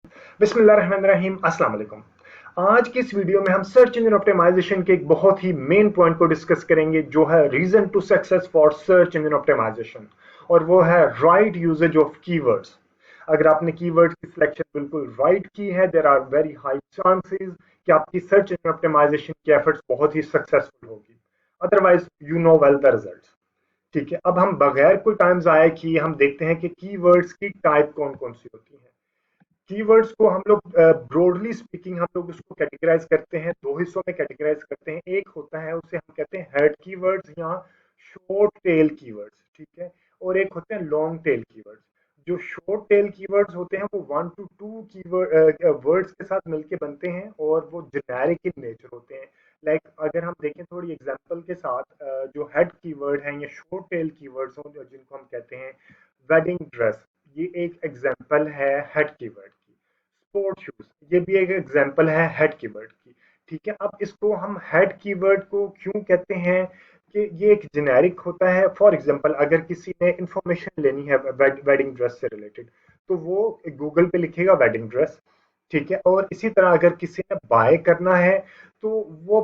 बिस्मिल्लाहिर्रहमानिर्रहीम, अस्सलाम वालेकुम। आज की इस वीडियो में हम सर्च इंजन ऑप्टिमाइजेशन के एक बहुत ही मेन पॉइंट को डिस्कस करेंगे जो है reason to success for search engine optimization, और वो है राइट यूजेज ऑफ कीवर्ड्स। अगर आपने कीवर्ड्स की सिलेक्शन बिल्कुल राइट की है, there are very high chances कि आपकी सर्च इंजन ऑप्टिमाइजेशन की एफर्ट्स बहुत ही सक्सेसफुल होगी। Otherwise you know well the results. ठीक है, अब हम बगैर कोई टाइम जाया किए हम देखते हैं कि कीवर्ड्स की टाइप कौन कौन सी होती है। कीवर्ड्स को हम लोग ब्रॉडली स्पीकिंग हम लोग उसको कैटेगराइज करते हैं, दो हिस्सों में कैटेगराइज करते हैं। एक होता है उसे हम कहते हैं हेड कीवर्ड्स या शॉर्ट टेल कीवर्ड्स, ठीक है। और एक होते हैं लॉन्ग टेल कीवर्ड्स। जो शॉर्ट टेल कीवर्ड्स होते हैं वो 1 to 2 कीवर्ड वर्ड्स के साथ मिलके बनते हैं और वो जेनेरिक इन नेचर होते हैं। लाइक अगर हम देखें थोड़ी एग्जांपल के साथ, जो हेड कीवर्ड हैं या शॉर्ट टेल कीवर्ड्स हों जिनको हम कहते हैं वेडिंग ड्रेस, ये एक एग्जांपल है हेड कीवर्ड की। स्पोर्ट शूज, ये भी एक एग्जांपल है हेड कीवर्ड की। ठीक है, अब इसको हम हेड कीवर्ड को क्यों कहते हैं कि ये एक जेनेरिक होता है। फॉर एग्जांपल अगर किसी ने इंफॉर्मेशन लेनी है वेडिंग ड्रेस से रिलेटेड, तो वो गूगल पे लिखेगा वेडिंग ड्रेस। ठीक है, और इसी तरह अगर किसी ने बाय करना है तो वो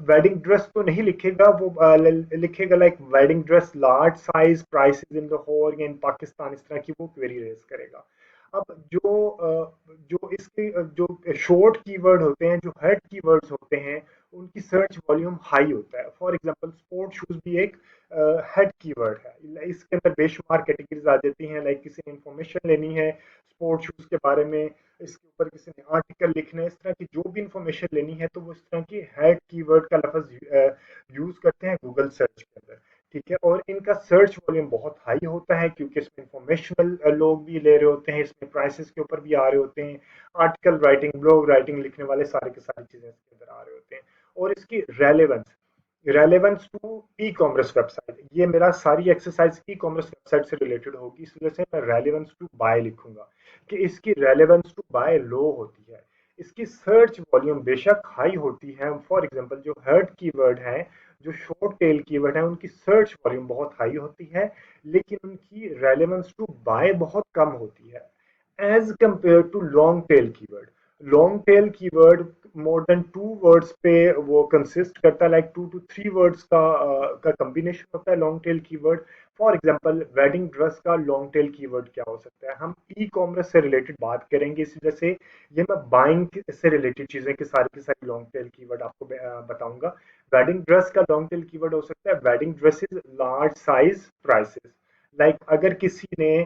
वेडिंग ड्रेस तो नहीं लिखेगा, वो लिखेगा like wedding dress large size prices in Lahore या इन पाकिस्तान, इस तरह की वो क्वेरी रेज करेगा। अब जो इसके जो शॉर्ट कीवर्ड होते हैं, जो हेड कीवर्ड्स होते हैं, उनकी सर्च वॉल्यूम हाई होता है। फॉर एग्जांपल स्पोर्ट शूज भी एक हेड कीवर्ड है। इसके अंदर बेशुमार कैटेगरीज आ जाती हैं। लाइक किसी ने इंफॉर्मेशन लेनी है स्पोर्ट शूज के बारे में, इसके ऊपर किसी ने आर्टिकल लिखना है, इस तरह की जो भी इंफॉर्मेशन लेनी है तो वो इस तरह की हेड कीवर्ड का लफ्ज यूज करते हैं गूगल सर्च के अंदर। ठीक है, और इनका सर्च वॉल्यूम बहुत हाई होता है क्योंकि इसमें इंफॉर्मेशनल लोग भी ले रहे होते हैं, इसमें प्राइसेस के ऊपर भी आ रहे होते हैं, आर्टिकल राइटिंग ब्लॉग राइटिंग लिखने वाले सारे के सारी चीजें इसके अंदर आ रहे होते हैं। और इसकी relevance relevance to e commerce website, ये मेरा सारी एक्सरसाइज ई कॉमर्स वेबसाइट से रिलेटेड होगी, इस वजह से मैं रेलेवेंस टू बाय लिखूंगा कि इसकी रेलेवेंस टू बाय लो होती है। इसकी सर्च वॉल्यूम बेशक हाई होती है। फॉर एग्जांपल जो हर्ट कीवर्ड है, जो शॉर्ट टेल कीवर्ड है, उनकी सर्च वॉल्यूम बहुत हाई होती है, लेकिन उनकी रेलेवेंस टू बाय बहुत कम होती है as compare to long tail keyword. Long tail keyword more than 2 words पे वो कंसिस्ट करता है, लाइक 2 to 3 वर्ड्स का कॉम्बिनेशन होता है long tail keyword. For example wedding dress का लॉन्ग टेल कीवर्ड क्या हो सकता है, हम ई कॉमर्स से रिलेटेड बात करेंगे, इस वजह से ये मैं बाइंग से रिलेटेड चीजें की सारी लॉन्ग टेल कीवर्ड आपको बताऊंगा। वेडिंग ड्रेस का लॉन्ग टेल कीवर्ड हो सकता है wedding dresses large size prices. Like अगर किसी ने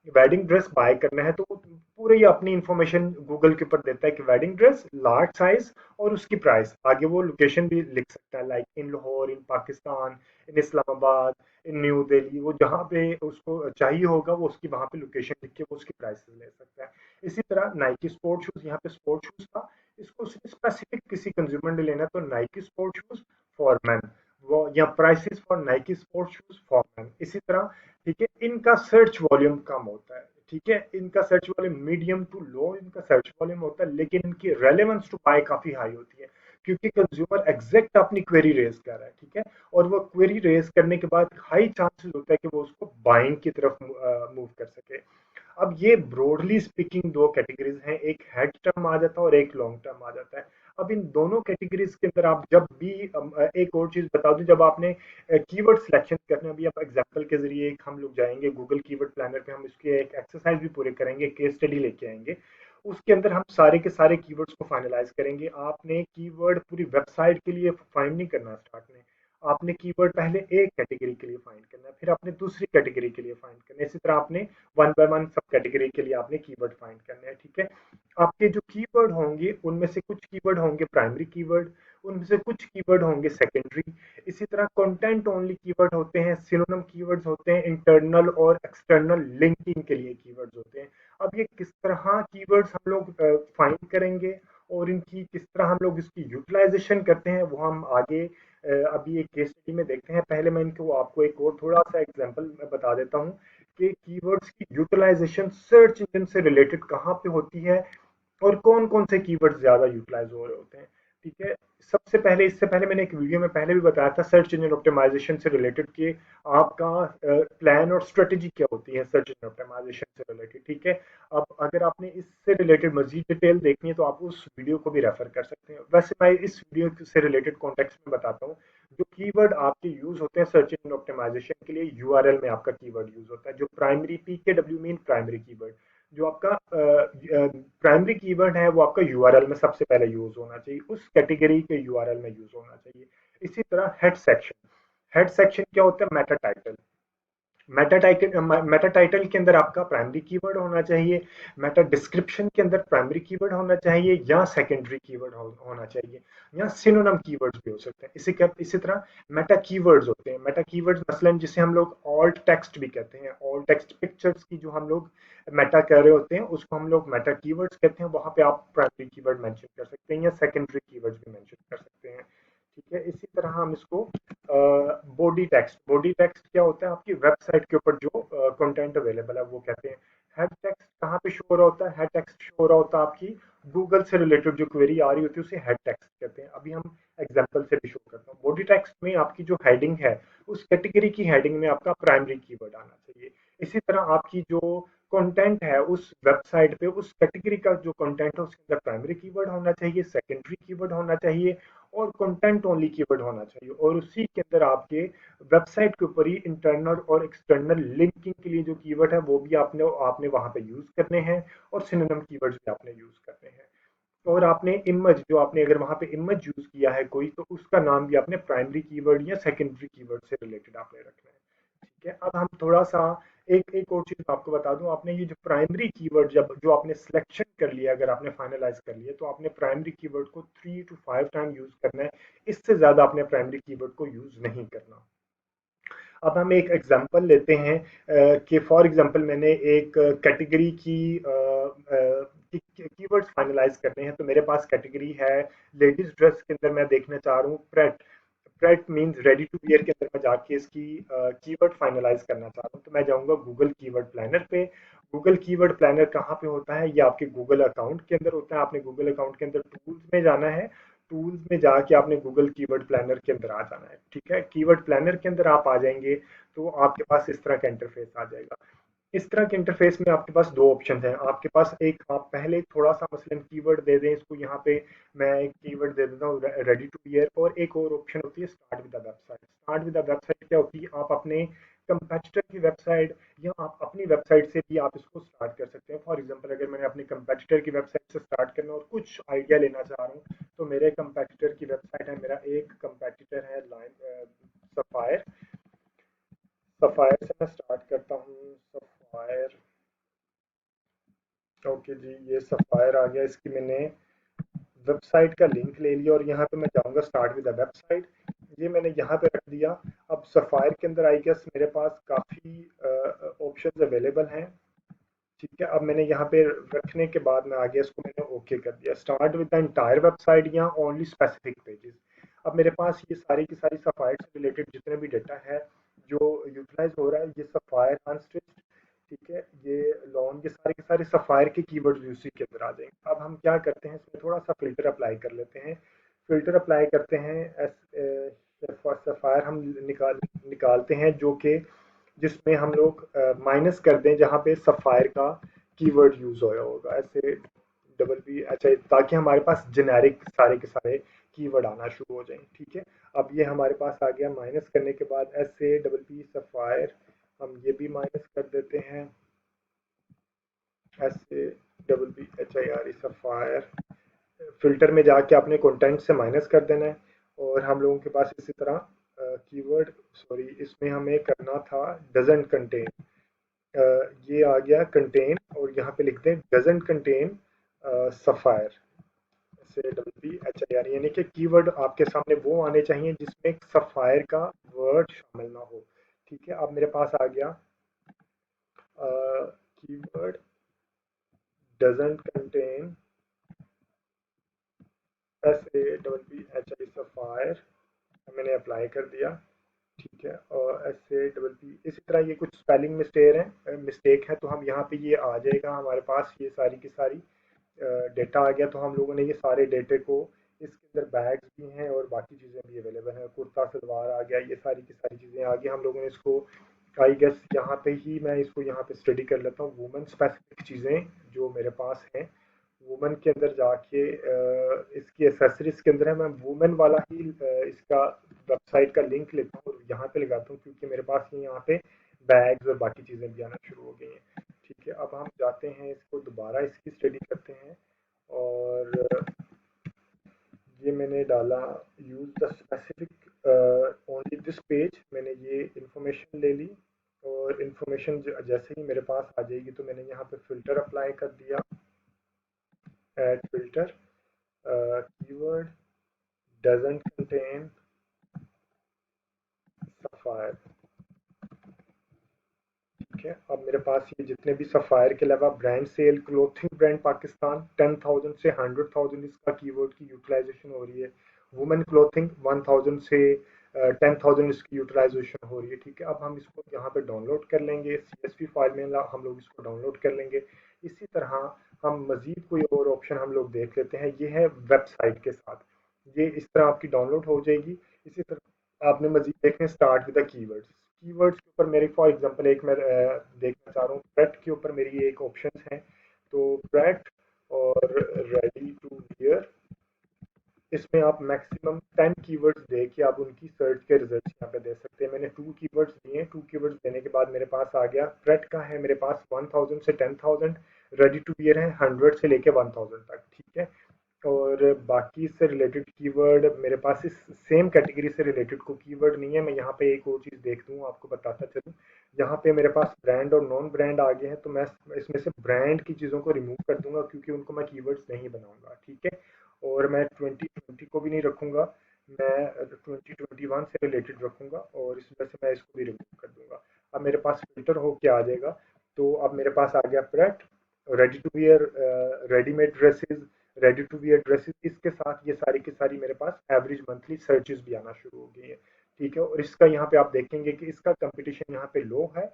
वेडिंग ड्रेस बाय करना है तो वो पूरी ही अपनी इंफॉर्मेशन गूगल के ऊपर देता है कि वेडिंग ड्रेस लार्ज साइज और उसकी प्राइस, आगे वो लोकेशन भी लिख सकता है, like in Lahore, in Pakistan, in Islamabad, in new Delhi, वो जहाँ पे उसको चाहिए होगा वो उसकी वहां पे लोकेशन लिख के वो उसकी प्राइसेस ले सकता है। इसी तरह नाइकी स्पोर्ट शूज, यहाँ पे स्पोर्ट शूज था, इसको स्पेसिफिक किसी कंज्यूमर ने लेना तो Nike sport shoes for man, वो या prices for Nike sport shoes for man, इसी तरह। ठीक है, इनका सर्च वॉल्यूम कम होता है। ठीक है, इनका search volume medium to low इनका सर्च वॉल्यूम होता है, लेकिन इनकी रेलेवेंस टू बाय काफी हाई होती है क्योंकि कंज्यूमर एग्जैक्ट अपनी क्वेरी रेज कर रहा है। ठीक है, और वो क्वेरी रेज करने के बाद हाई चांसेस होता है कि वो उसको बाइंग की तरफ मूव कर सके। अब ये ब्रॉडली स्पीकिंग दो कैटेगरीज हैं, एक हेड टर्म आ जाता है और एक लॉन्ग टर्म आ जाता है। अब इन दोनों कैटेगरीज के अंदर आप जब भी एक और चीज बता दूं, जब आपने कीवर्ड सिलेक्शन करना है, अभी आप एग्जांपल के जरिए एक हम लोग जाएंगे गूगल कीवर्ड प्लानर पे, हम इसके एक एक्सरसाइज भी पूरे करेंगे, केस स्टडी लेके आएंगे। उसके अंदर हम सारे के सारे कीवर्ड्स को फाइनलाइज करेंगे। आपने कीवर्ड पूरी वेबसाइट के लिए फाइंड नहीं करना स्टार्ट में, आपने कीवर्ड पहले एक कैटेगरी के लिए फाइंड करना है, फिर आपने दूसरी कैटेगरी के लिए फाइंड करना है, इसी तरह आपने वन बाय वन सब कैटेगरी के लिए आपने कीवर्ड फाइंड करने हैं। ठीक है, आपके जो कीवर्ड होंगे उनमें से कुछ कीवर्ड होंगे प्राइमरी कीवर्ड, उनमें से कुछ कीवर्ड होंगे सेकेंडरी। इसी तरह कंटेंट ओनली कीवर्ड होते हैं, सिनोनिम कीवर्ड्स होते हैं, इंटरनल और एक्सटर्नल लिंकिंग के लिए कीवर्ड्स होते हैं। अब ये किस तरह कीवर्ड्स हम लोग फाइंड करेंगे और इनकी किस तरह हम लोग इसकी यूटिलाइजेशन करते हैं वो हम आगे अभी एक केस स्टडी में देखते हैं। पहले मैं इनको आपको एक और थोड़ा सा एग्जांपल बता देता हूँ कि कीवर्ड्स की यूटिलाइजेशन सर्च इंजन से रिलेटेड कहाँ पे होती है और कौन कौन से कीवर्ड्स ज्यादा यूटिलाइज हो रहे होते हैं। ठीक है। सबसे पहले, इससे पहले मैंने एक वीडियो में पहले भी बताया था सर्च इंजन ऑप्टिमाइजेशन से रिलेटेड कि आपका प्लान और स्ट्रेटेजी क्या होती है सर्च इंजन ऑप्टिमाइजेशन से रिलेटेड। ठीक है। अब अगर आपने इससे रिलेटेड मजीद डिटेल देखनी है तो आप उस वीडियो को भी रेफर कर सकते हैं। वैसे मैं इस वीडियो से रिलेटेड कॉन्टेक्स्ट में बताता हूँ। जो कीवर्ड आपके यूज होते हैं सर्च इंजन ऑप्टिमाइजेशन के लिए, यूआरएल में आपका कीवर्ड यूज होता है। जो प्राइमरी, पीकेडब्ल्यू मीन प्राइमरी कीवर्ड, जो आपका प्राइमरी कीवर्ड है वो आपका यूआरएल में सबसे पहले यूज होना चाहिए, उस कैटेगरी के यूआरएल में यूज होना चाहिए। इसी तरह हेड सेक्शन, हेड सेक्शन क्या होता है? Meta title. मेटा टाइटल के अंदर आपका प्राइमरी कीवर्ड होना चाहिए, मेटा डिस्क्रिप्शन के अंदर प्राइमरी कीवर्ड होना चाहिए या सेकेंडरी कीवर्ड होना चाहिए, या सिनोनिम कीवर्ड्स भी हो सकते हैं। इसी तरह मेटा कीवर्ड्स होते हैं। मेटा कीवर्ड्स मसलन जिसे हम लोग ऑल्ट टेक्स्ट भी कहते हैं, ऑल्ट टेक्स्ट पिक्चर्स की जो हम लोग मेटा कह रहे होते हैं उसको हम लोग मेटा कीवर्ड्स कहते हैं। वहां पे आप प्राइमरी कीवर्ड मेंशन कर सकते हैं या सेकेंडरी कीवर्ड्स भी मेंशन कर सकते हैं। ठीक है। इसी तरह हम इसको बॉडी टेक्स्ट, बॉडी टेक्स्ट क्या होता है? आपकी वेबसाइट के ऊपर जो कंटेंट अवेलेबल है वो कहते हैं। हेड टेक्स्ट कहाँ पे शो हो रहा होता है? हेड टेक्स्ट शो हो रहा होता है आपकी गूगल से रिलेटेड जो क्वेरी आ रही होती है उसे हेड टेक्स्ट कहते हैं। अभी हम एग्जांपल से भी शो करता हूँ। बॉडी टेक्स्ट में आपकी जो हेडिंग है उस कैटेगरी की हेडिंग में आपका प्राइमरी कीवर्ड आना चाहिए। इसी तरह आपकी जो कंटेंट है उस वेबसाइट पे, उस कैटेगरी का जो कंटेंट है उसके अंदर प्राइमरी कीवर्ड होना चाहिए, सेकेंडरी कीवर्ड होना चाहिए और कंटेंट ओनली कीवर्ड होना चाहिए। और उसी के अंदर आपके वेबसाइट के ऊपर ही इंटरनल और एक्सटर्नल लिंकिंग के लिए जो कीवर्ड है वो भी आपने आपने वहां पे यूज करने हैं, और सिनोनिम कीवर्ड्स भी आपने यूज करने हैं। और आपने इमेज, जो आपने अगर वहां पे इमेज यूज किया है कोई, तो उसका नाम भी आपने प्राइमरी कीवर्ड या सेकेंडरी कीवर्ड से रिलेटेड आपने रखना है। ठीक है। अब हम थोड़ा सा एक एक और चीज आपको बता दूं। आपने ये जो प्राइमरी कीवर्ड, जब जो आपने सिलेक्शन कर लिया, अगर आपने फाइनलाइज कर लिया, तो आपने प्राइमरी कीवर्ड को 3 to 5 टाइम यूज करना है। इससे ज्यादा आपने प्राइमरी कीवर्ड को यूज नहीं करना। अब हम एक एग्जांपल लेते हैं कि फॉर एग्जांपल मैंने एक कैटेगरी की कीवर्ड्स फाइनलाइज करने हैं। तो मेरे पास कैटेगरी है लेडीज ड्रेस के अंदर, मैं देखना चाह रहा हूँ pret. Pret means ready to wear के अंदर मैं जाके इसकी कीवर्ड फाइनलाइज करना चाह रहा हूँ। तो मैं जाऊंगा गूगल कीवर्ड प्लानर पे। गूगल कीवर्ड प्लानर कहाँ पे होता है? ये आपके गूगल अकाउंट के अंदर होता है। आपने गूगल अकाउंट के अंदर टूल्स में जाना है। टूल्स में जाके आपने गूगल कीवर्ड प्लानर के अंदर आ जाना है। ठीक है। कीवर्ड प्लानर के अंदर आप आ जाएंगे तो आपके पास इस तरह का इंटरफेस आ जाएगा। इस तरह के इंटरफेस में आपके पास दो ऑप्शन हैं। आपके पास एक, आप पहले थोड़ा सा मसलन कीवर्ड दे दें इसको, यहाँ पे मैं एक कीवर्ड दे देता हूँ रेडी टू वियर। और एक और ऑप्शन होती है start with the website. Start with the website क्या होती है? आप अपने कंपेटिटर की वेबसाइट या आप अपनी वेबसाइट से भी आप इसको स्टार्ट कर सकते हैं। फॉर एग्जांपल अगर मैंने अपनी कंपेटिटर की वेबसाइट से स्टार्ट करना और कुछ आइडिया लेना चाह रहा हूँ, तो मेरे कंपेटिटर की वेबसाइट है, मेरा एक कंपेटिटर है लाइन सफायर। सफायर से मैं स्टार्ट करता हूँ। सफायर, ओके जी, ये सफायर आ गया। इसकी मैंने वेबसाइट का लिंक ले लिया और यहाँ पे मैं जाऊँगा स्टार्ट विद द वेबसाइट। ये मैंने यहाँ पे रख दिया। अब सफायर के अंदर आई गेस मेरे पास काफ़ी ऑप्शंस अवेलेबल हैं। ठीक है। अब मैंने यहाँ पे रखने के बाद में आगे इसको मैंने ओके कर दिया। Start with the entire website या ओनली स्पेसिफिक पेजेस। अब मेरे पास ये सारी की सारी सफायर से रिलेटेड जितने भी डेटा है जो यूटिलाइज हो रहा है, ये सफायर अनस्टिच्ड, ठीक है, ये लॉन, ये सारे के सारे सफायर के कीवर्ड्स भी उसी के अंदर आ जाएंगे। अब हम क्या करते हैं, इसमें थोड़ा सा फिल्टर अप्लाई कर लेते हैं। फिल्टर अप्लाई करते हैं। सफायर हम निकालते हैं जो कि जिसमें हम लोग माइनस कर दें जहाँ पे सफायर का कीवर्ड यूज होया होगा, ऐसे डबल बी, अच्छा, ताकि हमारे पास जेनेरिक सारे के सारे कीवर्ड आना शुरू हो जाएं। ठीक है। अब ये हमारे पास आ गया। माइनस करने के बाद ऐसे डबल बी सफायर, हम ये भी माइनस कर देते हैं। ऐसे double B H I R E Sapphire, filter में जाके आपने कंटेंट से माइनस कर देना है। और हम लोगों के पास इसी तरह कीवर्ड, सॉरी, इसमें हमें करना था डजंट कंटेन। ये आ गया कंटेन, और यहाँ पे लिख दें डजंट कंटेन सफायर से double P H I are, यानी कि कीवर्ड आपके सामने वो आने चाहिए जिसमें सफायर का वर्ड शामिल ना हो। ठीक है। अब मेरे पास आ गया keyword doesn't contain S A double P H I sapphire, मैंने अप्लाई कर दिया। ठीक है। और ऐसे डबल पी, इसी तरह ये कुछ स्पेलिंग मिस्टेक है तो हम यहाँ पे ये आ जाएगा हमारे पास, ये सारी की सारी डेटा आ गया। तो हम लोगों ने ये सारे डेटे को इसके अंदर बैग्स भी हैं और बाकी चीज़ें भी अवेलेबल हैं, कुर्ता सलवार आ गया, ये सारी की सारी चीज़ें आ गई। हम लोगों ने इसको आई गेस यहाँ पे ही मैं इसको यहाँ पे स्टडी कर लेता हूँ, वुमेन स्पेसिफिक चीज़ें जो मेरे पास हैं। वुमेन के अंदर जाके इसकी एसेसरीज के अंदर है, मैं वुमेन वाला ही इसका वेबसाइट का लिंक लेता हूँ और यहाँ पे लगाता हूँ, क्योंकि मेरे पास ये यहाँ पे बैग्स और बाकी चीज़ें भी आना शुरू हो गई हैं। ठीक है, अब हम जाते हैं, इसको दोबारा इसकी स्टडी करते हैं। और ये मैंने डाला use the specific only this page, मैंने ये इंफॉर्मेशन ले ली। और इंफॉर्मेशन जैसे ही मेरे पास आ जाएगी तो मैंने यहाँ पे फिल्टर अप्लाई कर दिया, add filter, keyword doesn't contain sapphire. ठीक है, अब मेरे पास ये जितने भी सफायर के अलावा brand sale, clothing brand Pakistan 10,000 से 100,000 इसका कीवर्ड की यूटिलाइजेशन हो रही है। वुमेन क्लोथिंग 1000 से 10,000 इसकी यूटिलाइजेशन हो रही है। ठीक है, अब हम इसको यहाँ पे डाउनलोड कर लेंगे, CSV फाइल में हम लोग इसको डाउनलोड कर लेंगे। इसी तरह हम मजीद कोई और ऑप्शन हम लोग देख लेते हैं, ये है वेबसाइट के साथ, ये इस तरह आपकी डाउनलोड हो जाएगी। इसी तरह आपने मजीद देखने start with the keywords, keywords के ऊपर मेरे फॉर एग्जांपल एक मैं देखना चाह रहा हूँ, प्रेट के ऊपर मेरी एक ऑप्शन है, तो प्रेट और रेडी टू वियर, इसमें आप मैक्सिमम 10 कीवर्ड्स दे के आप उनकी सर्च के रिजल्ट्स यहाँ पे दे सकते हैं। मैंने 2 कीवर्ड्स दिए हैं, 2 कीवर्ड्स देने के बाद मेरे पास आ गया, प्रेट का है मेरे पास 1000 से 10,000, रेडी टू वियर है 100 से लेके 1000 तक। ठीक है, और बाकी से रिलेटेड कीवर्ड मेरे पास इस सेम कैटेगरी से रिलेटेड को कीवर्ड नहीं है। मैं यहाँ पे एक और चीज़ देख दूँ आपको बताता चलूँ, यहाँ पे मेरे पास ब्रांड और नॉन ब्रांड आ गए हैं, तो मैं इसमें से ब्रांड की चीज़ों को रिमूव कर दूंगा क्योंकि उनको मैं कीवर्ड्स नहीं बनाऊंगा। ठीक है, और मैं 2020 को भी नहीं रखूंगा, मैं 2021 से रिलेटेड रखूंगा और इस वजह से मैं इसको भी रिमूव कर दूंगा। अब मेरे पास फिल्टर होके आ जाएगा, तो अब मेरे पास आ गया pret, ready to wear, readymade dresses, ready to wear dresses, इसके साथ ये सारी की सारी मेरे पास एवरेज मंथली सर्चेस भी आना शुरू हो गई है। ठीक है, और इसका यहाँ पे आप देखेंगे कि इसका कंपटीशन यहाँ पे लो है।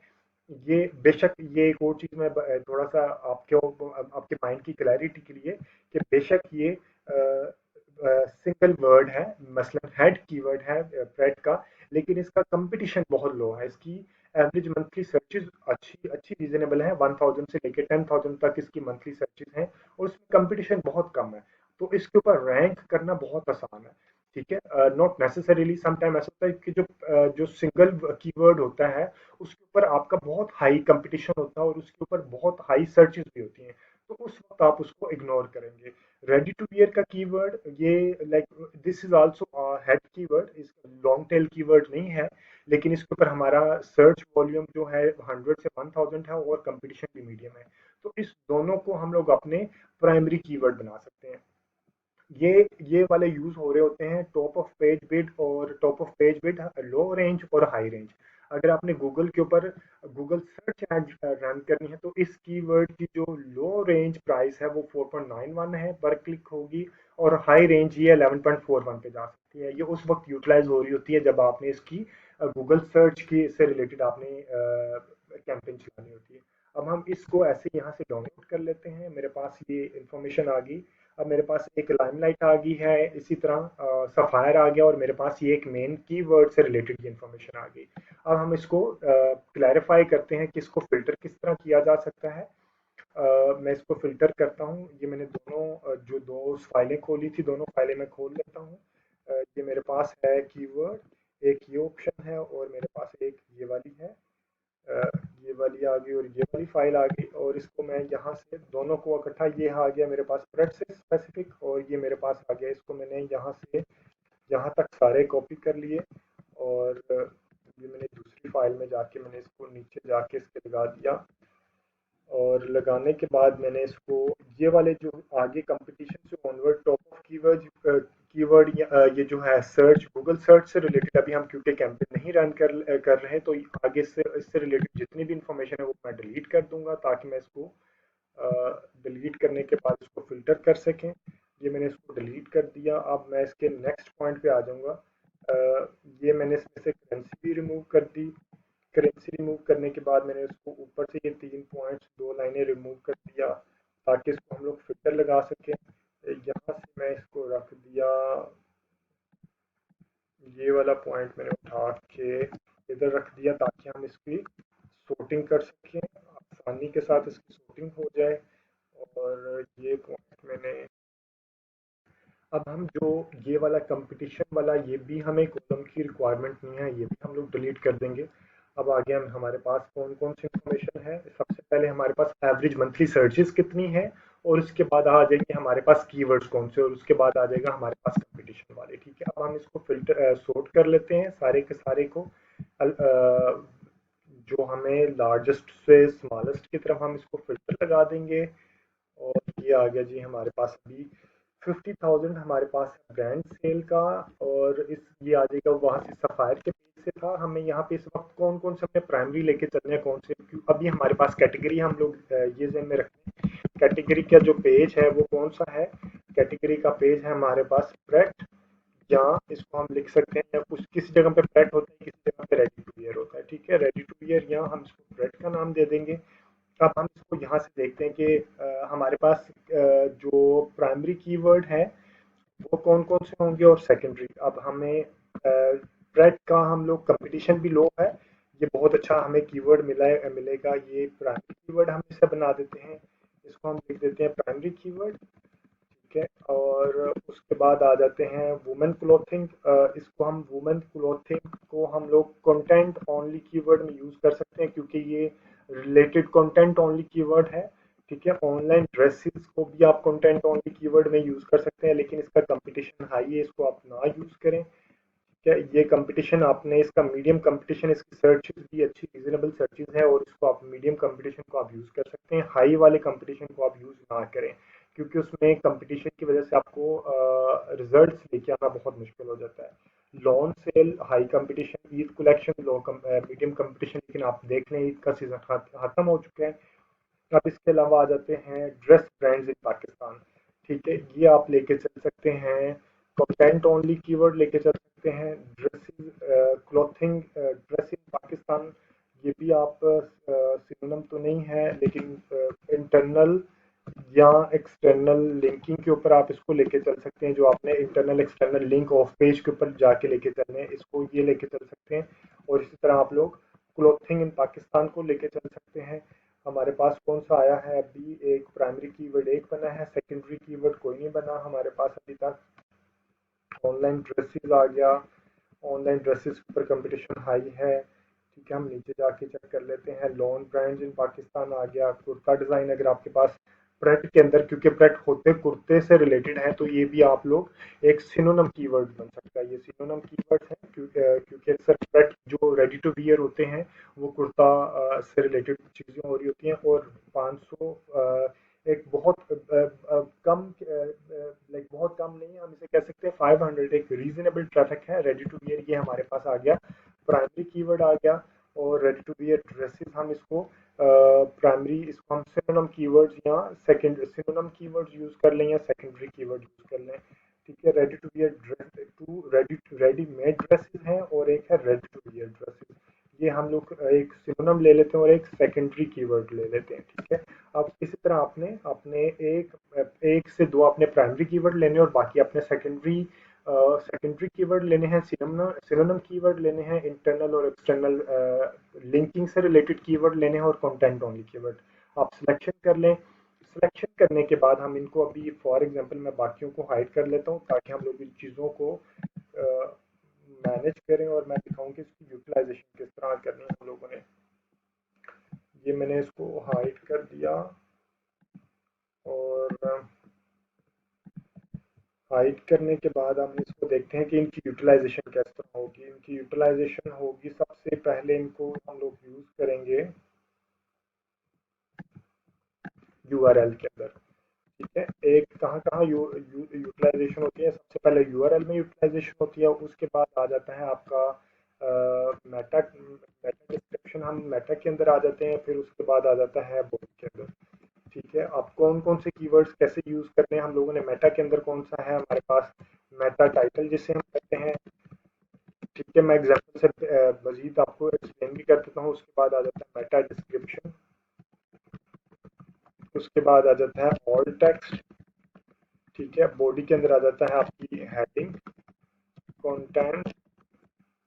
ये बेशक ये एक और चीज़ मैं थोड़ा सा आपके माइंड की क्लैरिटी के लिए, कि बेशक ये सिंगल वर्ड है, मसलन हेड कीवर्ड है प्रेट का, लेकिन इसका कंपटीशन बहुत लो है। इसकी एवरेज मंथली सर्चेज अच्छी अच्छी रीजनेबल है, 1000 से लेकर 10,000 तक इसकी मंथली सर्चेज हैं और उसमें कंपटीशन बहुत कम है, तो इसके ऊपर रैंक करना बहुत आसान है। ठीक है, नॉट नेसेसरीली, समटाइम ऐसा होता है कि जो सिंगल कीवर्ड होता है उसके ऊपर आपका बहुत हाई कंपटीशन होता है और उसके ऊपर बहुत हाई सर्चेज भी होती हैं, तो उस वक्त आप उसको इग्नोर करेंगे। रेडी टू वियर का कीवर्ड, ये like this is also head keyword, इस लॉन्ग टेल कीवर्ड नहीं है, लेकिन इसके ऊपर हमारा सर्च वॉल्यूम जो है 100 से 1000 है और कंपटीशन भी मीडियम है, तो इस दोनों को हम लोग अपने प्राइमरी कीवर्ड बना सकते हैं। ये वाले यूज हो रहे होते हैं टॉप ऑफ पेज बिड और top of page bid, low range और हाई रेंज। अगर आपने गूगल के ऊपर गूगल सर्च एड रन करनी है तो इस कीवर्ड की जो लो रेंज प्राइस है वो 4.91 है पर क्लिक होगी, और हाई रेंज ये 11.41 पे जा सकती है। ये उस वक्त यूटिलाइज हो रही होती है जब आपने इसकी गूगल सर्च की से रिलेटेड आपने कैंपेन चलानी होती है। अब हम इसको ऐसे यहाँ से डाउनलोड कर लेते हैं, मेरे पास ये इंफॉर्मेशन आ गई। अब मेरे पास एक लाइमलाइट आ गई है, इसी तरह सफायर आ गया, और मेरे पास ये एक मेन कीवर्ड से रिलेटेड ये इंफॉर्मेशन आ गई। अब हम इसको क्लैरिफाई करते हैं कि इसको फिल्टर किस तरह किया जा सकता है। मैं इसको फिल्टर करता हूँ, ये मैंने दोनों जो दो फाइलें खोली थी, दोनों फाइलें मैं खोल लेता हूँ। ये मेरे पास है कीवर्ड, एक ये ऑप्शन है और मेरे पास एक ये वाली है, अ, ये वाली आ गई और ये वाली फाइल आ गई, और इसको मैं यहाँ से दोनों को इकट्ठा, ये आ गया मेरे पास थ्रेड से स्पेसिफिक और ये मेरे पास आ गया, इसको मैंने यहाँ से यहाँ तक सारे कॉपी कर लिए। और ये मैंने दूसरी फाइल में जाके मैंने इसको नीचे जाके इसके लगा दिया, और लगाने के बाद मैंने इसको ये वाले जो आगे कंपटीशन से ऑनवर्ड टॉप ऑफ कीवर्ड ये जो है सर्च, गूगल सर्च से रिलेटेड अभी हम क्योंकि कैंपेन नहीं रन कर रहे, तो आगे से इससे रिलेटेड जितनी भी इंफॉर्मेशन है वो मैं डिलीट कर दूंगा ताकि मैं इसको डिलीट करने के बाद इसको फिल्टर कर सकें। ये मैंने इसको डिलीट कर दिया। अब मैं इसके नेक्स्ट पॉइंट पे आ जाऊंगा। ये मैंने इसमें से करेंसी भी रिमूव कर दी। करेंसी रिमूव करने के बाद मैंने इसको ऊपर से ये 3 पॉइंट्स 2 लाइनें रिमूव कर दिया ताकि इसको हम लोग फिल्टर लगा सकें। यहाँ से मैं इसको रख दिया वाला पॉइंट मैंने उठा के इधर रख दिया ताकि हम इसकी sorting कर सकें, आसानी के साथ इसकी sorting हो जाए। और ये पॉइंट मैंने, अब हम जो ये वाला कंपटीशन वाला, ये भी हमें कॉलम की रिक्वायरमेंट नहीं है, ये भी हम लोग डिलीट कर देंगे। अब आगे हम हमारे पास कौन कौन सी इंफॉर्मेशन है, सबसे पहले हमारे पास एवरेज मंथली सर्चेस कितनी है, और उसके बाद आ जाएंगे हमारे पास कीवर्ड्स कौन से, और उसके बाद आ जाएगा हमारे पास कंपटीशन वाले। ठीक है, अब हम इसको फिल्टर सॉर्ट कर लेते हैं सारे के सारे को। जो हमें लार्जेस्ट से स्मॉलेस्ट की तरफ हम इसको फिल्टर लगा देंगे। और ये आ गया जी हमारे पास अभी 50,000 हमारे पास है ब्रांड सेल का। और इस ये आ जाएगा वहां से सफायर के पेज से था। हमें यहाँ पे इस वक्त कौन कौन से अपने प्राइमरी लेके चलने हैं, कौन से अभी हमारे पास कैटेगरी, हम लोग ये ज़हन में रखते हैं कैटेगरी का जो पेज है वो कौन सा है। कैटेगरी का पेज है हमारे पास प्रेट, या इसको हम लिख सकते हैं, या कुछ किसी जगह पे प्रेट होता है, किसी जगह पे रेडी टू वियर होता है। ठीक है, रेडी टू वियर, या हम इसको प्रेट का नाम दे देंगे। अब हम इसको यहाँ से देखते हैं कि हमारे पास जो प्राइमरी कीवर्ड है वो कौन कौन से होंगे, और सेकेंडरी। अब हमें प्रेट का हम लोग कंपटीशन भी लो है, ये बहुत अच्छा हमें कीवर्ड मिलेगा। ये प्राइमरी कीवर्ड हम इसे बना देते हैं, इसको हम लिख देते हैं प्राइमरी कीवर्ड। ठीक है, और उसके बाद आ जाते हैं वुमेन क्लोथिंग। इसको हम वुमेन क्लोथिंग को हम लोग कंटेंट ओनली कीवर्ड में यूज कर सकते हैं, क्योंकि ये रिलेटेड कंटेंट ओनली कीवर्ड है। ठीक है, ऑनलाइन ड्रेसेस को भी आप कंटेंट ओनली कीवर्ड में यूज कर सकते हैं, लेकिन इसका कंपटीशन हाई है, इसको आप ना यूज करें। क्या ये कंपटीशन आपने, इसका मीडियम कंपटीशन, इसकी सर्चेज भी अच्छी रीजनेबल सर्चेज है, और इसको आप मीडियम कंपटीशन को आप यूज कर सकते हैं। हाई वाले कंपटीशन को आप यूज ना करें, क्योंकि उसमें कंपटीशन की वजह से आपको रिजल्ट्स लेके आना बहुत मुश्किल हो जाता है। Lawn sale high competition, Eid collection low medium competition, लेकिन आप देख लें ईद का सीजन खत्म हो चुका है। अब इसके अलावा आ जाते हैं ड्रेस ब्रांड्स इन पाकिस्तान। ठीक है, ये आप लेके चल सकते हैं, कंटेंट ओनली कीवर्ड लेके चल सकते हैं। Dresses clothing dress in Pakistan, ये भी आप सिनोनिम तो नहीं है, लेकिन इंटरनल या एक्सटर्नल लिंकिंग के ऊपर आप इसको लेके चल सकते हैं। जो आपने internal external link of page के ऊपर जाके लेके चलने हैं, इसको ये लेके चल सकते हैं। और इसी तरह आप लोग क्लोथिंग इन पाकिस्तान को लेके चल सकते हैं। हमारे पास कौन सा आया है अभी, एक प्राइमरी कीवर्ड एक बना है, सेकेंडरी कीवर्ड कोई नहीं बना हमारे पास अभी तक। ऑनलाइन ड्रेसेस आ गया, ऑनलाइन ड्रेसेस पर कंपटीशन हाई है। ठीक है, हम नीचे जाके चेक कर लेते हैं। लॉन ब्रांड्स इन पाकिस्तान आ गया। कुर्ता डिज़ाइन, अगर आपके पास प्रेट के अंदर, क्योंकि प्रेट होते कुर्ते से रिलेटेड है, तो ये भी आप लोग एक सिनोनिम कीवर्ड बन सकता है। ये सिनोनिम कीवर्ड है, क्योंकि अक्सर प्रेट जो रेडी टू वियर होते हैं वो कुर्ता से रिलेटेड चीज़ें हो रही होती हैं। और 500 एक बहुत कम, लाइक बहुत कम नहीं है, हम इसे कह सकते हैं 500 एक रीजनेबल ट्रैफिक है। रेडी टू वियर ये हमारे पास आ गया, प्राइमरी कीवर्ड आ गया। और रेडी टू वियर ड्रेसेस, हम इसको प्राइमरी, इसको हम सिनोनिम कीवर्ड्स या सेकंड सिनोनिम कीवर्ड्स यूज कर लें, या सेकेंडरी कीवर्ड यूज कर लें। ठीक है, ready to wear dress, two ready made dresses हैं, और एक है रेडी टू वियर ड्रेसेस। ये हम लोग एक सिनोनिम ले लेते हैं और एक सेकेंडरी कीवर्ड ले लेते हैं। ठीक है, अब इसी तरह आपने अपने एक से दो अपने प्राइमरी कीवर्ड लेने, और बाकी अपने सेकेंडरी कीवर्ड लेने हैं, सिनोनिम कीवर्ड लेने हैं, इंटरनल और एक्सटर्नल लिंकिंग से रिलेटेड कीवर्ड लेने हैं, और कंटेंट ओनली कीवर्ड आप सिलेक्शन कर लें। सिलेक्शन करने के बाद हम इनको अभी फॉर एग्जांपल मैं बाकियों को हाइड कर लेता हूँ, ताकि हम लोग इन चीज़ों को मैनेज करें, और मैं दिखाऊं कि इसकी यूटिलाइजेशन किस तरह करनी है हम लोगों ने। ये मैंने इसको हाइड कर दिया, और हाइड करने के बाद हम इसको देखते हैं कि इनकी यूटिलाइजेशन किस तरह होगी। इनकी यूटिलाइजेशन होगी, सबसे पहले इनको हम लोग यूज़ करेंगे यूआरएल के अंदर। ठीक है, एक कहाँ कहाँ यूटिलाइजेशन होती है, सबसे पहले यूआरएल में यूटिलाइजेशन होती है। उसके बाद आ जाता है आपका मेटा मेटा डिस्क्रिप्शन, हम मेटा के अंदर आ जाते हैं। फिर उसके बाद आ जाता है बॉडी के अंदर। ठीक है, अब कौन कौन से कीवर्ड्स कैसे यूज करने हैं हम लोगों ने, मेटा के अंदर कौन सा है हमारे पास, मेटा टाइटल जिसे हम कहते हैं। ठीक है, मैं एग्जांपल से मजीद आपको एक्सप्लेन भी कर देता हूँ। उसके बाद आ जाता है मेटा डिस्क्रिप्शन। उसके बाद आ जाता है ऑल टेक्स्ट। ठीक है, बॉडी के अंदर आ जाता है आपकी हेडिंग, कंटेंट,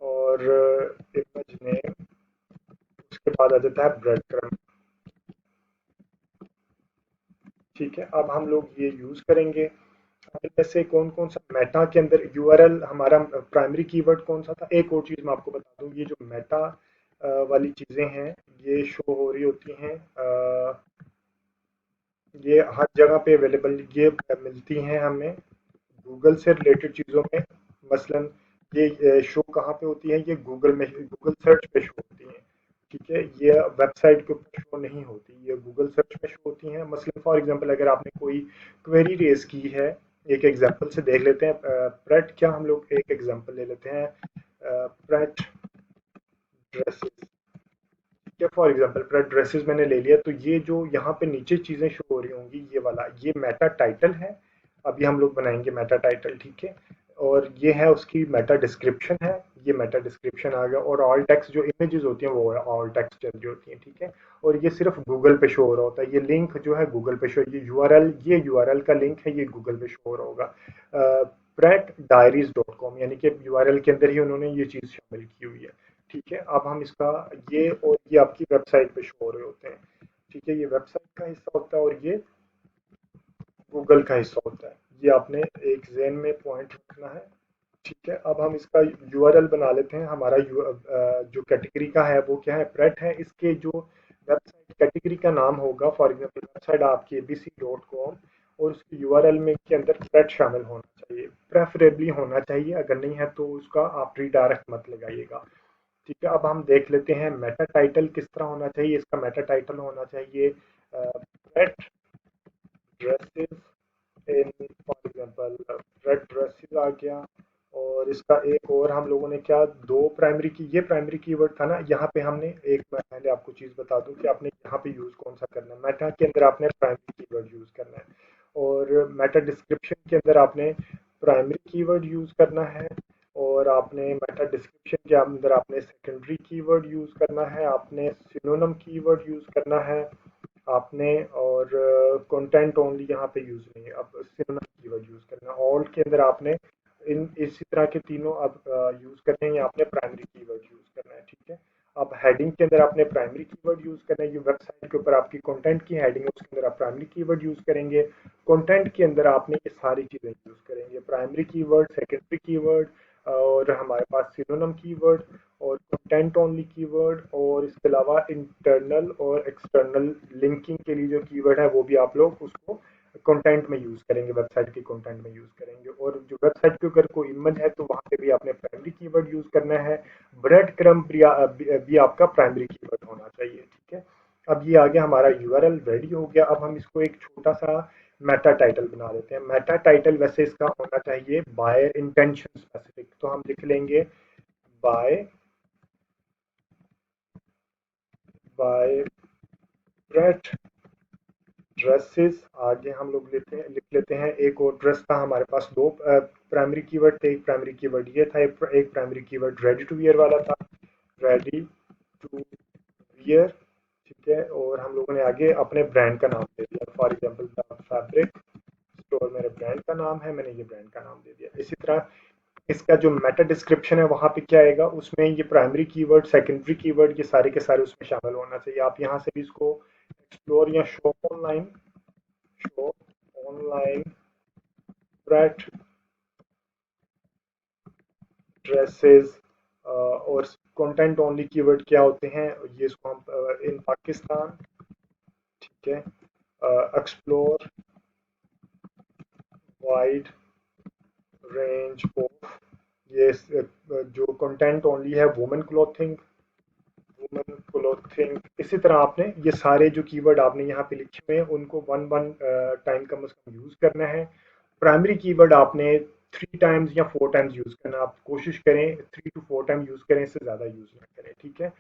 और इमेज नेम, उसके बाद आ जाता है ब्रेड क्रम्ब। ठीक है, अब हम लोग ये यूज करेंगे। अब इनमें से कौन कौन सा मेटा के अंदर यूआरएल हमारा प्राइमरी कीवर्ड कौन सा था, एक और चीज मैं आपको बता दूं, ये जो मेटा वाली चीजें हैं ये शो हो रही होती हैं, ये हर जगह पे अवेलेबल ये मिलती हैं हमें गूगल से रिलेटेड चीज़ों में। मसलन ये शो कहाँ पे होती है, ये गूगल में, गूगल सर्च पे शो होती हैं। ठीक है, ये वेबसाइट के ऊपर शो नहीं होती, ये गूगल सर्च पे शो होती हैं। मसलन फॉर एग्जांपल अगर आपने कोई क्वेरी रेज की है, एक एग्जांपल से देख लेते हैं। प्रेट, क्या हम लोग एक एग्जांपल ले लेते हैं, प्रेट ड्रेसेस। क्या फॉर एग्जांपल प्रेट ड्रेसेस मैंने ले लिया, तो ये जो यहाँ पे नीचे चीजें शो हो रही होंगी, ये वाला ये मेटा टाइटल है। अभी हम लोग बनाएंगे मेटा टाइटल, ठीक है। और ये है उसकी मेटा डिस्क्रिप्शन है, ये मेटा डिस्क्रिप्शन आ गया। और ऑल टेक्स्ट जो इमेजेस होती हैं वो ऑल टेक्स्ट चल रही होती हैं, ठीक है। और ये सिर्फ गूगल पे शो हो रहा होता है, ये लिंक जो है गूगल पे शो, ये यूआरएल का लिंक है, ये गूगल पे शो हो रहा होगा। pretdiaries.com, यानी कि यूआरएल के अंदर ही उन्होंने ये चीज शामिल की हुई है। ठीक है, अब हम इसका ये, और ये आपकी वेबसाइट पे शो हो रहे होते हैं। ठीक है, ये वेबसाइट का हिस्सा होता है और ये गूगल का हिस्सा होता है। ये आपने एक ज़हन में पॉइंट रखना है। ठीक है, अब हम इसका यूआरएल बना लेते हैं। हमारा जो कैटेगरी का है वो क्या है, प्रेट है। इसके जो वेबसाइट कैटेगरी का नाम होगा, फॉर एग्जांपल वेबसाइट आपकी abc.com, और उसके यूआरएल में के अंदर प्रेट शामिल होना चाहिए, प्रेफरेबली होना चाहिए। अगर नहीं है तो उसका आप रीडायरेक्ट मत लगाइएगा। ठीक है, अब हम देख लेते हैं मेटा टाइटल किस तरह होना चाहिए। इसका मेटा टाइटल होना चाहिए pret dresses in, for example red dresses आ गया। और इसका एक और हम लोगों ने क्या, दो प्राइमरी की, ये प्राइमरी कीवर्ड था ना, यहाँ पे हमने एक, मैं पहले आपको चीज बता दूं कि आपने यहाँ पे यूज कौन सा करना है। मेटा के अंदर आपने प्राइमरी कीवर्ड यूज करना है, और मेटा डिस्क्रिप्शन के अंदर आपने प्राइमरी कीवर्ड यूज करना है, और आपने मेटा डिस्क्रिप्शन के अंदर आपने सेकेंडरी कीवर्ड यूज करना है, आपने सिनोनिम कीवर्ड यूज करना है आपने, और कंटेंट ओनली यहाँ पे यूज नहीं है, अब सिनोनिम कीवर्ड यूज करना है। ऑल के अंदर आपने इन इसी तरह के तीनों अब यूज करने हैं, या आपने प्राइमरी कीवर्ड यूज करना है। ठीक है, अब हेडिंग के अंदर आपने प्राइमरी कीवर्ड यूज करना है, ये वेबसाइट के ऊपर आपकी कंटेंट की हेडिंग है, उसके अंदर आप प्राइमरी कीवर्ड यूज करेंगे। कंटेंट के अंदर आपने ये सारी चीजें यूज करेंगे, प्राइमरी कीवर्ड, सेकेंडरी कीवर्ड, और हमारे पास सिनोनिम कीवर्ड, और कंटेंट ओनली कीवर्ड, और इसके अलावा इंटरनल और एक्सटर्नल लिंकिंग के लिए जो कीवर्ड है वो भी आप लोग उसको कंटेंट में यूज करेंगे, वेबसाइट के कंटेंट में यूज करेंगे। और जो वेबसाइट के ऊपर कोई इमेज है तो वहां पे भी आपने प्राइमरी कीवर्ड यूज करना है। ब्रेड क्रम्ब भी आपका प्राइमरी कीवर्ड होना चाहिए। ठीक है, अब ये आ गया हमारा यूआरएल रेडी हो गया। अब हम इसको एक छोटा सा मेटा टाइटल बना लेते हैं। मेटा टाइटल वैसे इसका होना चाहिए बायर इंटेंशन स्पेसिफिक, तो हम लिख लेंगे बाय बाय ब्रेड ड्रेसेस। आगे हम लोग लिख लेते हैं, एक और ड्रेस था हमारे पास, दो प्राइमरी कीवर्ड थे, एक प्राइमरी कीवर्ड ये था, एक primary keyword ready to wear वाला था, रेडी टू वियर। ठीक है, और हम लोगों ने आगे अपने ब्रांड का नाम दे दिया, for example the fabric store मेरे ब्रांड का नाम है, मैंने ये ब्रांड का नाम दे दिया। इसी तरह इसका जो मेटा डिस्क्रिप्शन है वहां पे क्या आएगा, उसमें ये प्राइमरी कीवर्ड, सेकेंडरी कीवर्ड, ये सारे के सारे उसमें शामिल होना चाहिए। आप यहाँ से भी इसको एक्सप्लोर या शो ऑनलाइन ब्रांड ड्रेसेस, और कंटेंट ओनली कीवर्ड क्या होते हैं, ये इसको हम इन पाकिस्तान। ठीक है, एक्सप्लोर वाइड रेंज ऑफ, ये जो कंटेंट ओनली है वुमेन क्लोथिंग, वुमेन क्लोथिंग। इसी तरह आपने ये सारे जो कीवर्ड आपने यहाँ पे लिखे हुए हैं उनको वन वन टाइम कम से कम यूज करना है। प्राइमरी कीवर्ड आपने 3 टाइम्स या 4 टाइम्स यूज करना, आप कोशिश करें 3 to 4 टाइम यूज करें, इससे ज्यादा यूज ना करें। ठीक है,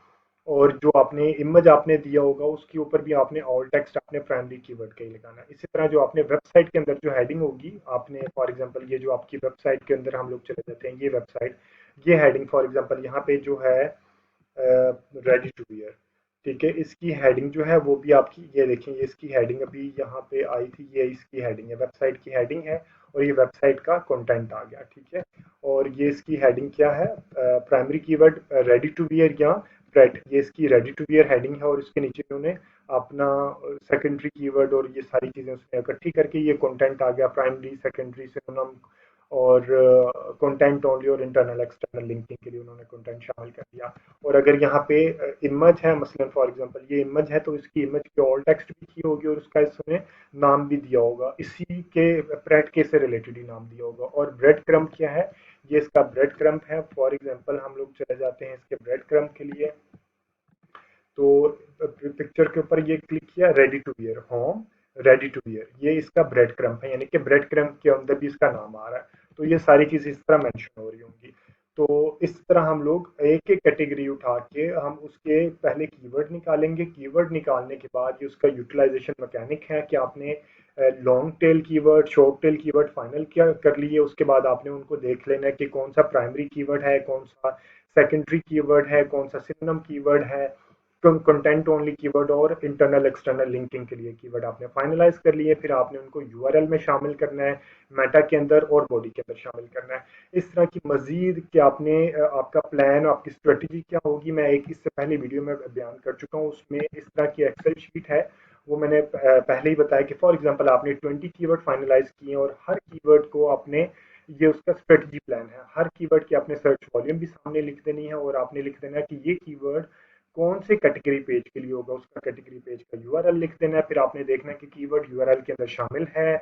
और जो आपने इमेज आपने दिया होगा उसके ऊपर भी आपने ऑल टेक्स्ट आपने प्राइमरी कीवर्ड का ही लगाना है। इसी तरह जो आपने वेबसाइट के अंदर जो हेडिंग होगी, आपने फॉर एग्जांपल ये जो आपकी वेबसाइट के अंदर हम लोग चले जाते हैं, ये वेबसाइट, ये हेडिंग फॉर एग्जांपल यहाँ पे जो है रेडी टू वियर। ठीक है, इसकी हेडिंग जो है वो भी आपकी, ये देखें, ये इसकी हेडिंग अभी यहाँ पे आई थी, ये इसकी हेडिंग है, वेबसाइट की हेडिंग है, और ये वेबसाइट का कंटेंट आ गया। ठीक है, और ये इसकी हेडिंग क्या है, primary keyword ready to wear या ब्रेड, ये इसकी रेडी टू वियर हेडिंग है। और इसके नीचे उन्होंने अपना सेकेंडरी कीवर्ड और ये सारी चीज़ें उसने इकट्ठी करके ये कंटेंट आ गया, प्राइमरी सेकेंडरी सिनोनिम और कंटेंट ओनली और इंटरनल एक्सटर्नल लिंकिंग के लिए उन्होंने कंटेंट शामिल कर दिया। और अगर यहाँ पे इमेज है, मसलन फॉर एग्जांपल ये इमेज है, तो इसकी इमेज की ऑल टेक्स्ट भी की होगी और उसका इसमें नाम भी दिया होगा, इसी के ब्रेड के से रिलेटेड ही नाम दिया होगा। और ब्रेड क्रम्ब क्या है, ये इसका ब्रेड क्रम्ब है। फॉर एग्जांपल हम लोग चले जाते हैं इसके ब्रेड क्रम्ब के लिए, तो पिक्चर के ऊपर ये क्लिक किया, ready to wear home, ready to wear, ये इसका ब्रेड क्रम्ब है, यानी कि ब्रेड क्रम्ब के अंदर भी इसका नाम आ रहा है। तो ये सारी चीजें इस तरह मेंशन हो रही होंगी। तो इस तरह हम लोग एक एक कैटेगरी उठा के हम उसके पहले कीवर्ड निकालेंगे। कीवर्ड निकालने के बाद ये उसका यूटिलाइजेशन मैकेनिक है कि आपने long tail keyword, short tail keyword final क्या कर लिए, उसके बाद आपने उनको देख लेना है कि कौन सा प्राइमरी कीवर्ड है, कौन सा सेकेंडरी कीवर्ड है, कौन सा सिनोनिम कीवर्ड है, कंटेंट ओनली कीवर्ड और इंटरनल एक्सटर्नल लिंकिंग के लिए कीवर्ड आपने फाइनलाइज कर लिए। फिर आपने उनको यूआरएल में शामिल करना है, मेटा के अंदर और बॉडी के अंदर शामिल करना है। इस तरह की मजीद कि आपने आपका प्लान, आपकी स्ट्रेटजी क्या होगी, मैं एक इससे पहले वीडियो में बयान कर चुका हूँ। उसमें इस तरह की एक्सेल शीट है, वो मैंने पहले ही बताया कि फॉर एग्जांपल आपने 20 कीवर्ड फाइनलाइज किए और हर कीवर्ड को आपने, ये उसका स्ट्रेटजी प्लान है, हर कीवर्ड की आपने सर्च वॉल्यूम भी सामने लिख देनी है और आपने लिख देना है कि ये कीवर्ड कौन से कैटेगरी पेज के लिए होगा, उसका कैटेगरी पेज का यूआरएल लिख देना है। फिर आपने देखना है कि कीवर्ड यूआरएल के अंदर शामिल है,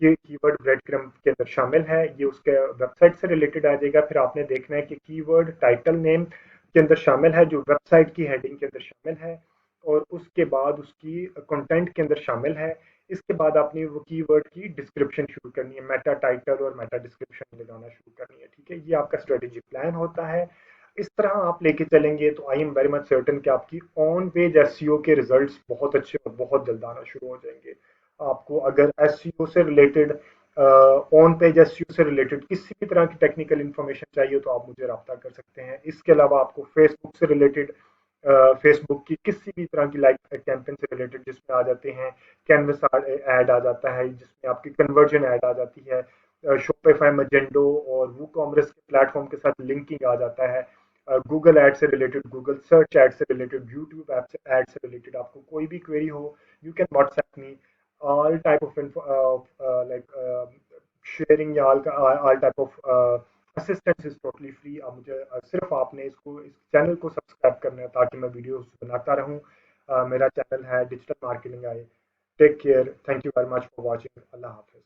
ये कीवर्ड ब्रेड क्रम्ब के अंदर शामिल है, ये उसके वेबसाइट से रिलेटेड आ जाएगा। फिर आपने देखना है कि कीवर्ड टाइटल नेम के अंदर शामिल है, जो वेबसाइट की हेडिंग के अंदर शामिल है, और उसके बाद उसकी कंटेंट के अंदर शामिल है। इसके बाद आपने वो कीवर्ड की डिस्क्रिप्शन शुरू करनी है, मेटा टाइटल और मेटा डिस्क्रिप्शन लगाना शुरू करनी है। ठीक है, ये आपका स्ट्रेटेजी प्लान होता है। इस तरह आप लेके चलेंगे तो I am very much certain कि आपकी ऑन पेज एसईओ के रिजल्ट्स बहुत अच्छे और बहुत जल्द आना शुरू हो जाएंगे। आपको अगर एसईओ से रिलेटेड, ऑन पेज एसईओ से रिलेटेड किसी भी तरह की टेक्निकल इन्फॉर्मेशन चाहिए तो आप मुझे रब्ता कर सकते हैं। इसके अलावा आपको फेसबुक से रिलेटेड, फेसबुक की किसी भी तरह की लाइक कैंपेन से रिलेटेड जिसमें आ जाते हैं, कैनवस ऐड आ जाता है जिसमें आपकी कन्वर्जन ऐड आ जाती है, शॉपिफाई, मजेंडो और वो कॉमर्स के प्लेटफॉर्म के साथ लिंकिंग आ जाता है, गूगल ऐड से रिलेटेड, गूगल सर्च ऐड से रिलेटेड, यूट्यूब ऐप से ऐड से रिलेटेड, आपको कोई भी क्वेरी हो, you can WhatsApp me. All type of like sharing या all type of assistance is totally free. आप मुझे सिर्फ आपने इसको, इस चैनल को सब्सक्राइब करना है ताकि मैं वीडियोस बनाता रहूं। मेरा चैनल है digital marketing I. Take care, thank you very much for watching, अल्लाह हाफिज।